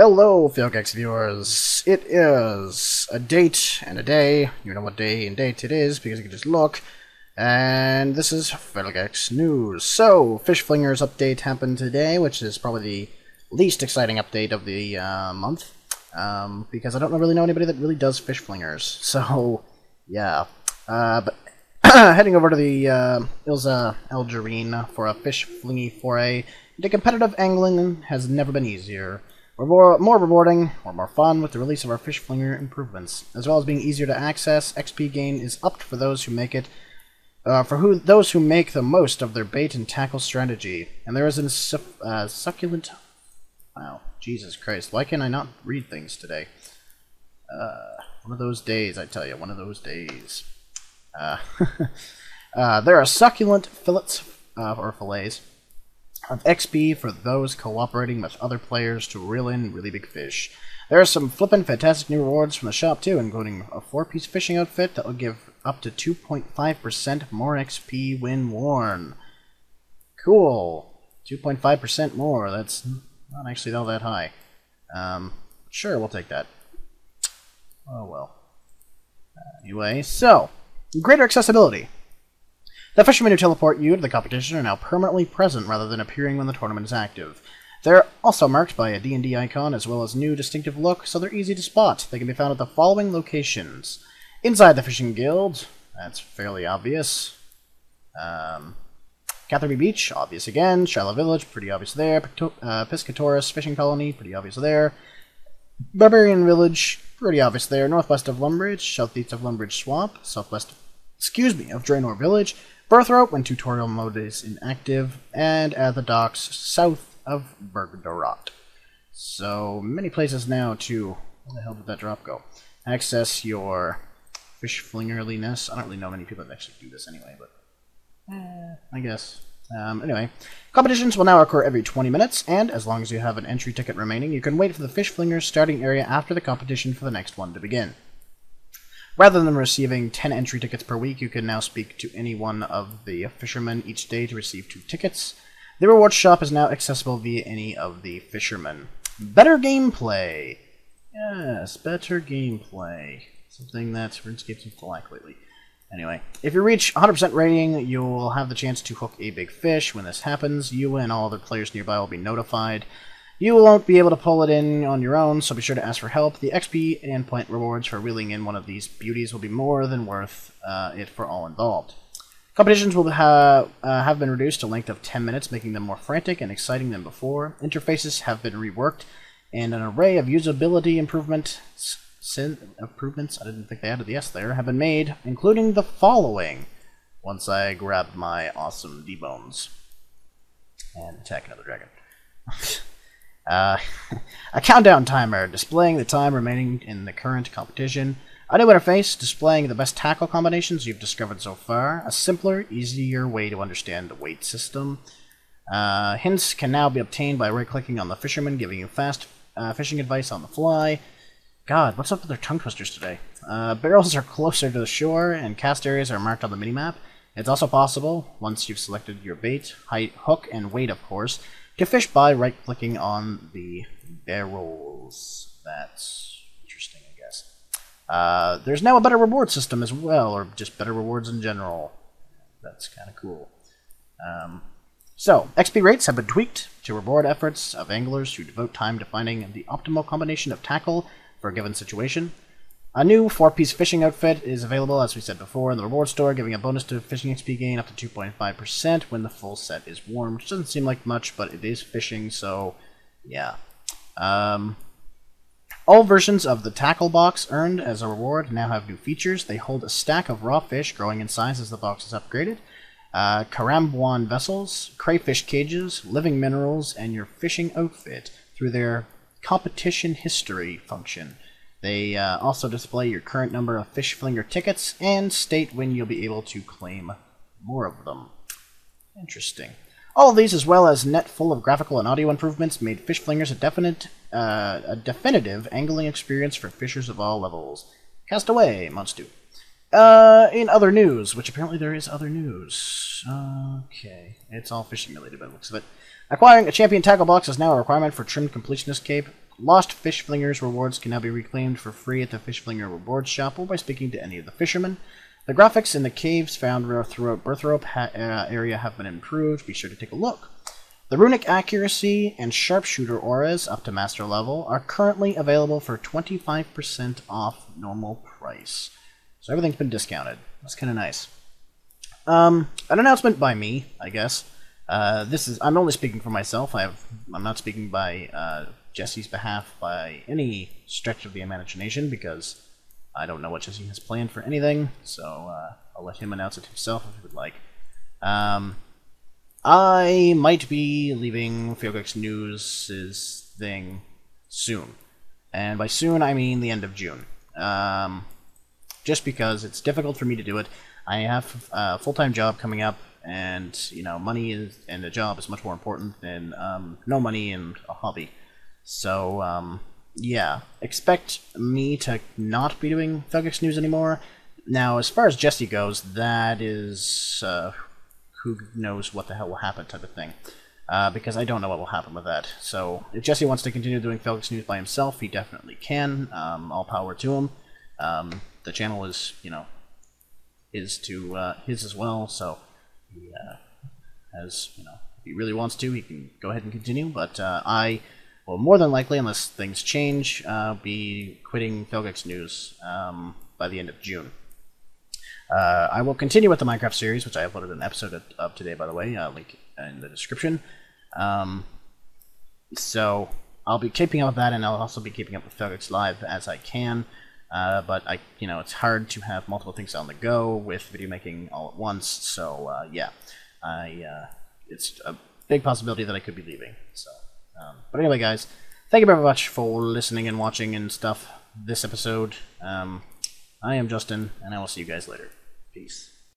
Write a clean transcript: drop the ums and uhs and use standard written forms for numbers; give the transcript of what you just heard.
Hello, Failgex viewers. It is a date and a day. You know what day and date it is because you can just look. And this is Failgex news. So, Fish Flingers update happened today, which is probably the least exciting update of the month. Because I don't really know anybody that really does Fish Flingers. So, yeah. But heading over to the Ilza Algerine for a fish flingy foray into competitive angling has never been easier. We're more rewarding, or more fun, with the release of our Fish Flinger improvements. As well as being easier to access, XP gain is upped for those who make it, those who make the most of their bait and tackle strategy. And there is a succulent... Wow, Jesus Christ, why can I not read things today? One of those days, I tell you, one of those days. There are succulent fillets, or fillets, of XP for those cooperating with other players to reel in really big fish. There are some flippin' fantastic new rewards from the shop too, including a 4-piece fishing outfit that will give up to 2.5% more XP when worn. Cool. 2.5% more. That's not actually all that high. Sure, we'll take that. Oh well. Anyway, so, greater accessibility. The fishermen who teleport you to the competition are now permanently present rather than appearing when the tournament is active. They're also marked by a D&D icon as well as new distinctive look, so they're easy to spot. They can be found at the following locations. Inside the Fishing Guild, that's fairly obvious. Catherby Beach, obvious again. Shiloh Village, pretty obvious there. Piscatoris Fishing Colony, pretty obvious there. Barbarian Village, pretty obvious there. Northwest of Lumbridge, southeast of Lumbridge Swamp, southwest, of Draenor Village. Berthrope when tutorial mode is inactive, and at the docks south of Bergdorot. So, many places now to... Where the hell did that drop go? Access your fish flingerliness. I don't really know many people that actually do this anyway, but... I guess. Anyway, competitions will now occur every 20 minutes, and as long as you have an entry ticket remaining, you can wait for the Fish Flingers starting area after the competition for the next one to begin. Rather than receiving 10 entry tickets per week, you can now speak to any one of the fishermen each day to receive 2 tickets. The reward shop is now accessible via any of the fishermen. Better gameplay! Yes, better gameplay. Something that RuneScape seems to lack lately. Anyway, if you reach 100% rating, you will have the chance to hook a big fish. When this happens, you and all other players nearby will be notified. You won't be able to pull it in on your own, so be sure to ask for help. The XP and point rewards for reeling in one of these beauties will be more than worth it for all involved. Competitions will have been reduced to a length of 10 minutes, making them more frantic and exciting than before. Interfaces have been reworked, and an array of usability improvements, I didn't think they added the S there, have been made, including the following. Once I grab my awesome D-bones and attack another dragon. A countdown timer displaying the time remaining in the current competition. A new interface displaying the best tackle combinations you've discovered so far. A simpler, easier way to understand the weight system. Hints can now be obtained by right-clicking on the fisherman, giving you fast fishing advice on the fly. God, what's up with their tongue twisters today? Barrels are closer to the shore, and cast areas are marked on the minimap. It's also possible, once you've selected your bait, height, hook, and weight, of course, to fish by right-clicking on the barrels. That's interesting, I guess. There's now a better reward system as well, or just better rewards in general. That's kind of cool. So, XP rates have been tweaked to reward efforts of anglers who devote time to finding the optimal combination of tackle for a given situation. A new 4-piece fishing outfit is available, as we said before, in the reward store, giving a bonus to fishing XP gain up to 2.5% when the full set is worn, which doesn't seem like much, but it is fishing, so yeah. All versions of the tackle box earned as a reward now have new features. They hold a stack of raw fish growing in size as the box is upgraded, Karambuan vessels, crayfish cages, living minerals, and your fishing outfit through their competition history function. They also display your current number of Fish Flinger tickets and state when you'll be able to claim more of them. Interesting. All of these, as well as net full of graphical and audio improvements, made Fish Flingers a definitive angling experience for fishers of all levels. Cast away, Monstu. In other news, which apparently there is other news. Okay, it's all fishing related by the looks of it. Acquiring a champion tackle box is now a requirement for trimmed completionist cape. Lost Fish Flingers rewards can now be reclaimed for free at the Fish Flinger rewards shop or by speaking to any of the fishermen. The graphics in the caves found throughout Birthrope area have been improved. Be sure to take a look. The Runic Accuracy and Sharpshooter auras up to Master level are currently available for 25% off normal price. So everything's been discounted. That's kind of nice. An announcement by me, I guess. I'm only speaking for myself. I'm not speaking by Jesse's behalf by any stretch of the imagination, because I don't know what Jesse has planned for anything, so I'll let him announce it himself if he would like. I might be leaving Failgex News' thing soon. And by soon, I mean the end of June. Just because it's difficult for me to do it. I have a full-time job coming up, and money and a job is much more important than no money and a hobby. So yeah, expect me to not be doing Failgex News anymore. Now, as far as Jesse goes, that is who knows what the hell will happen type of thing, because I don't know what will happen with that. So if Jesse wants to continue doing Failgex News by himself, he definitely can. All power to him. The channel is is to his as well, so he has, if he really wants to, he can go ahead and continue, but I will more than likely, unless things change, be quitting Failgex News by the end of June. I will continue with the Minecraft series, which I uploaded an episode of today, by the way, link in the description. So I'll be keeping up with that, and I'll also be keeping up with Failgex Live as I can. But it's hard to have multiple things on the go with video making all at once. So yeah, it's a big possibility that I could be leaving. So, but anyway, guys, thank you very much for listening and watching and stuff this episode. I am Justin, and I will see you guys later. Peace.